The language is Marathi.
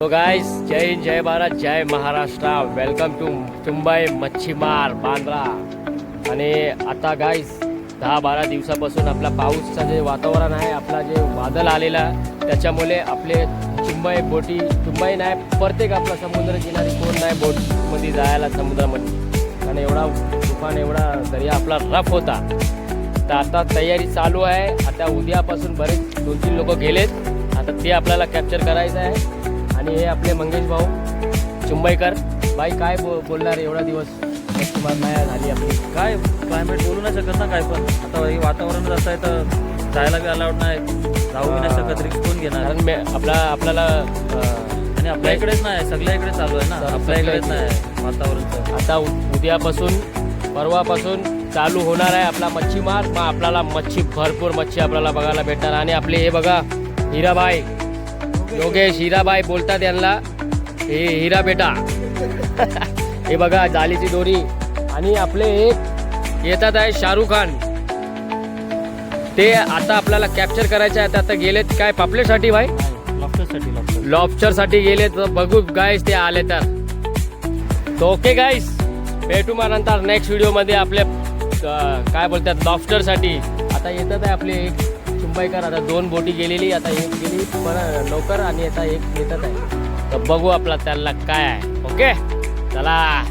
तो गाइस, जय हिंद, जय भारत, जय महाराष्ट्र. वेलकम टू मुंबई मच्छीमार बांद्रा. आणि आता गाइस 10-12 दिवसापासून आपला पाऊसचं जे वातावरण आहे, आपला जे वादळ आलेला त्याच्यामुळे आपले मुंबई नाही, प्रत्येक आपला समुद्र किनारी कोण नाही बोटमध्ये जायला समुद्रामध्ये. आणि एवढा तुफान, एवढा दर्या आपला रफ होता. तर आता तयारी चालू आहे. आता उद्यापासून बरेच 2-3 लोक गेलेत. आता ते आपल्याला कॅप्चर करायचं आहे. आणि हे आपले मंगेश भाऊ चुंबईकर बाई काय बोलणार एवढा दिवस मच्छीमार नाही झाली आपली. काय क्लायमेट बोलू नाही शकत ना काय पण. आता हे वातावरण असं आहे तर जायला बी अलाउड नाही, जाऊ बी नाही शकत, रिस्क कोण घेणार. कारण आपल्याला आणि आपल्या इकडेच नाही, सगळ्या इकडे चालू आहे ना, आपल्या इकडेच नाही वातावरण. आता उद्यापासून परवापासून चालू होणार आहे आपला मच्छीमार. मग आपल्याला भरपूर मच्छी आपल्याला बघायला भेटणार. आणि आपले हे बघा हिराबाई, योगेश हिराबाई बोलतात यांना, हे हिरा बेटा. हे बघा जालीची दोरी. आणि आपले एक येतात आहे शाहरुख खान, ते आता आपल्याला कॅप्चर करायचे आहेत. आता गेलेत काय पापलेटसाठी भाई, लॉबस्टरसाठी गेलेत. बघू गाईस ते आले तर ओके गाईस, भेटू मग नंतर नेक्स्ट व्हिडिओमध्ये. आपले काय बोलतात लॉबस्टरसाठी आता येतात आहे आपले एक चुंबईकर. आता 2 बोटी गेलेली, आता एक गेली पण लवकर, आणि आता एक येतात आहे. तर बघू आपला त्याला काय आहे. ओके चला.